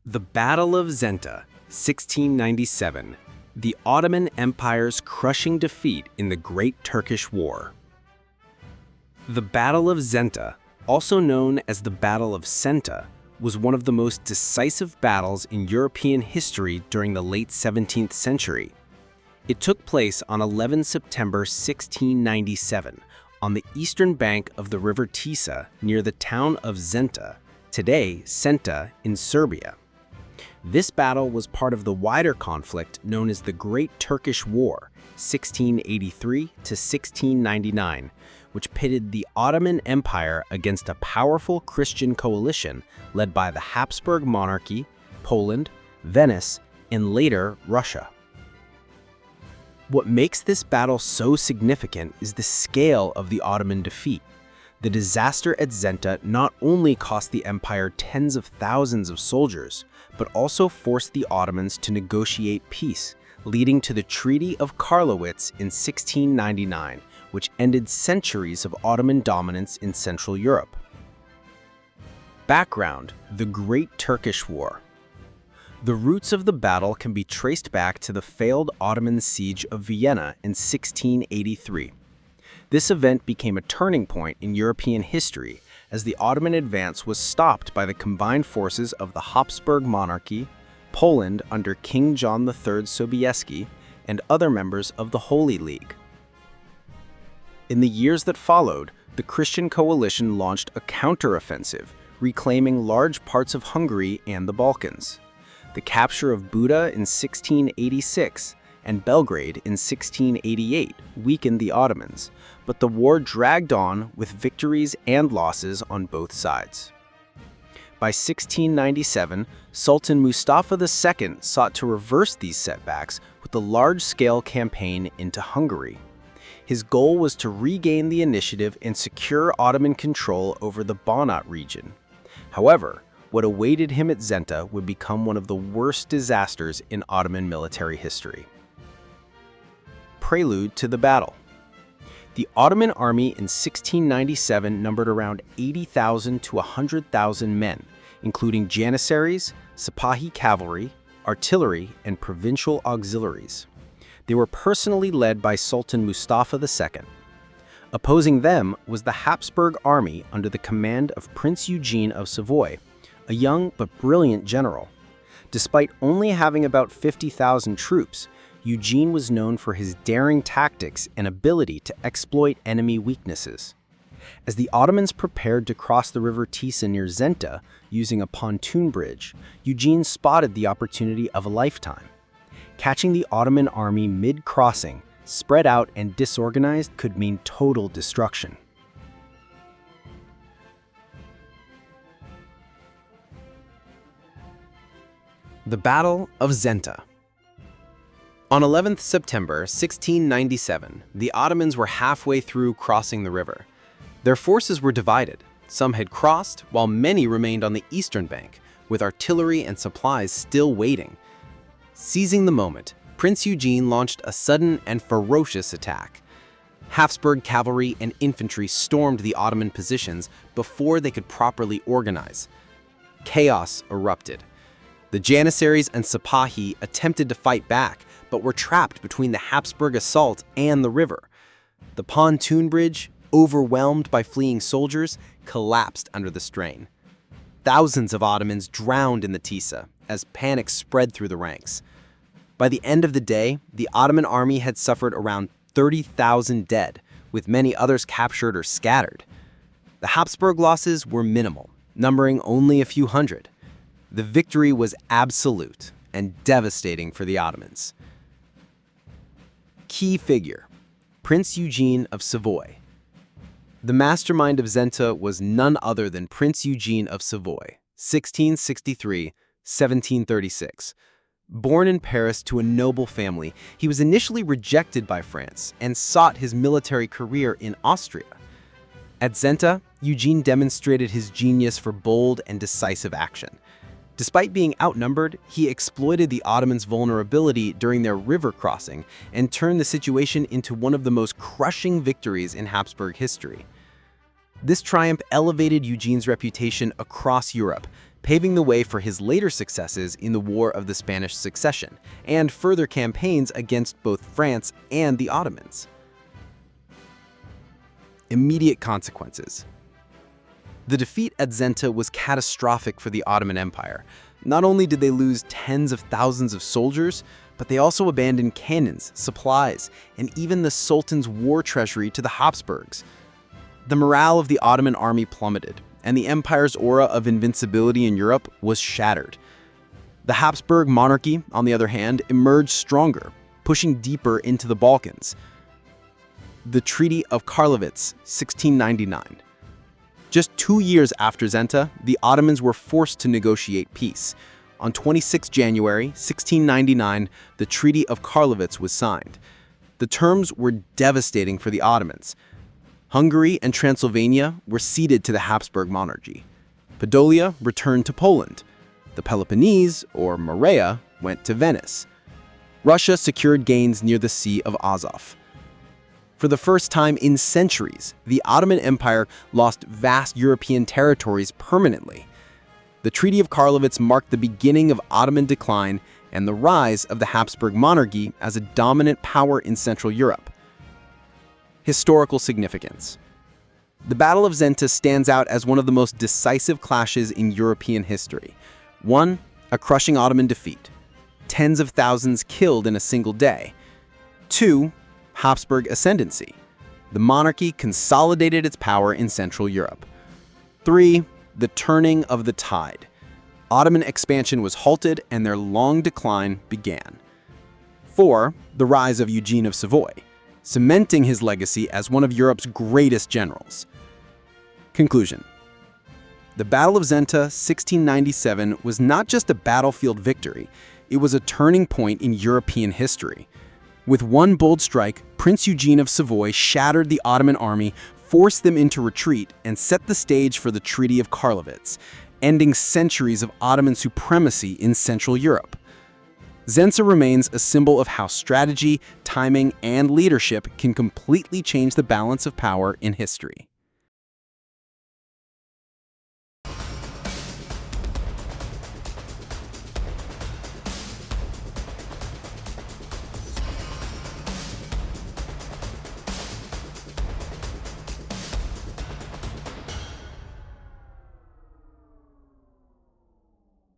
The Battle of Zenta, 1697, the Ottoman Empire's crushing defeat in the Great Turkish War. The Battle of Zenta, also known as the Battle of Zenta, was one of the most decisive battles in European history during the late 17th century. It took place on 11 September 1697 on the eastern bank of the River Tisa near the town of Zenta, today Senta, in Serbia. This battle was part of the wider conflict known as the Great Turkish War, 1683 to 1699, which pitted the Ottoman Empire against a powerful Christian coalition led by the Habsburg Monarchy, Poland, Venice, and later Russia. What makes this battle so significant is the scale of the Ottoman defeat. The disaster at Zenta not only cost the empire tens of thousands of soldiers, but also forced the Ottomans to negotiate peace, leading to the Treaty of Karlowitz in 1699, which ended centuries of Ottoman dominance in Central Europe. Background: the Great Turkish War. The roots of the battle can be traced back to the failed Ottoman siege of Vienna in 1683. This event became a turning point in European history as the Ottoman advance was stopped by the combined forces of the Habsburg Monarchy, Poland under King John III Sobieski, and other members of the Holy League. In the years that followed, the Christian coalition launched a counteroffensive, reclaiming large parts of Hungary and the Balkans. The capture of Buda in 1686 and Belgrade in 1688 weakened the Ottomans, but the war dragged on with victories and losses on both sides. By 1697, Sultan Mustafa II sought to reverse these setbacks with a large-scale campaign into Hungary. His goal was to regain the initiative and secure Ottoman control over the Banat region. However, what awaited him at Zenta would become one of the worst disasters in Ottoman military history. Prelude to the battle. The Ottoman army in 1697 numbered around 80,000 to 100,000 men, including janissaries, Sipahi cavalry, artillery, and provincial auxiliaries. They were personally led by Sultan Mustafa II. Opposing them was the Habsburg army under the command of Prince Eugene of Savoy, a young but brilliant general. Despite only having about 50,000 troops, Eugene was known for his daring tactics and ability to exploit enemy weaknesses. As the Ottomans prepared to cross the River Tisa near Zenta using a pontoon bridge, Eugene spotted the opportunity of a lifetime. Catching the Ottoman army mid-crossing, spread out and disorganized, could mean total destruction. The Battle of Zenta. On 11 September 1697, the Ottomans were halfway through crossing the river. Their forces were divided. Some had crossed, while many remained on the eastern bank, with artillery and supplies still waiting. Seizing the moment, Prince Eugene launched a sudden and ferocious attack. Habsburg cavalry and infantry stormed the Ottoman positions before they could properly organize. Chaos erupted. The janissaries and Sipahi attempted to fight back, but were trapped between the Habsburg assault and the river. The pontoon bridge, overwhelmed by fleeing soldiers, collapsed under the strain. Thousands of Ottomans drowned in the Tisa as panic spread through the ranks. By the end of the day, the Ottoman army had suffered around 30,000 dead, with many others captured or scattered. The Habsburg losses were minimal, numbering only a few hundred. The victory was absolute and devastating for the Ottomans. Key figure: Prince Eugene of Savoy. The mastermind of Zenta was none other than Prince Eugene of Savoy, 1663–1736. Born in Paris to a noble family, he was initially rejected by France and sought his military career in Austria. At Zenta, Eugene demonstrated his genius for bold and decisive action. Despite being outnumbered, he exploited the Ottomans' vulnerability during their river crossing and turned the situation into one of the most crushing victories in Habsburg history. This triumph elevated Eugene's reputation across Europe, paving the way for his later successes in the War of the Spanish Succession and further campaigns against both France and the Ottomans. Immediate consequences. The defeat at Zenta was catastrophic for the Ottoman Empire. Not only did they lose tens of thousands of soldiers, but they also abandoned cannons, supplies, and even the Sultan's war treasury to the Habsburgs. The morale of the Ottoman army plummeted, and the empire's aura of invincibility in Europe was shattered. The Habsburg Monarchy, on the other hand, emerged stronger, pushing deeper into the Balkans. The Treaty of Karlowitz, 1699. Just 2 years after Zenta, the Ottomans were forced to negotiate peace. On 26 January 1699, the Treaty of Karlowitz was signed. The terms were devastating for the Ottomans. Hungary and Transylvania were ceded to the Habsburg Monarchy. Podolia returned to Poland. The Peloponnese, or Morea, went to Venice. Russia secured gains near the Sea of Azov. For the first time in centuries, the Ottoman Empire lost vast European territories permanently. The Treaty of Karlowitz marked the beginning of Ottoman decline and the rise of the Habsburg Monarchy as a dominant power in Central Europe. Historical significance. The Battle of Zenta stands out as one of the most decisive clashes in European history. 1. A crushing Ottoman defeat. Tens of thousands killed in a single day. 2. Habsburg ascendancy. The monarchy consolidated its power in Central Europe. 3. The turning of the tide. Ottoman expansion was halted and their long decline began. 4. The rise of Eugene of Savoy, cementing his legacy as one of Europe's greatest generals. Conclusion. The Battle of Zenta, 1697, was not just a battlefield victory, it was a turning point in European history. With one bold strike, Prince Eugene of Savoy shattered the Ottoman army, forced them into retreat, and set the stage for the Treaty of Karlowitz, ending centuries of Ottoman supremacy in Central Europe. Zenta remains a symbol of how strategy, timing, and leadership can completely change the balance of power in history.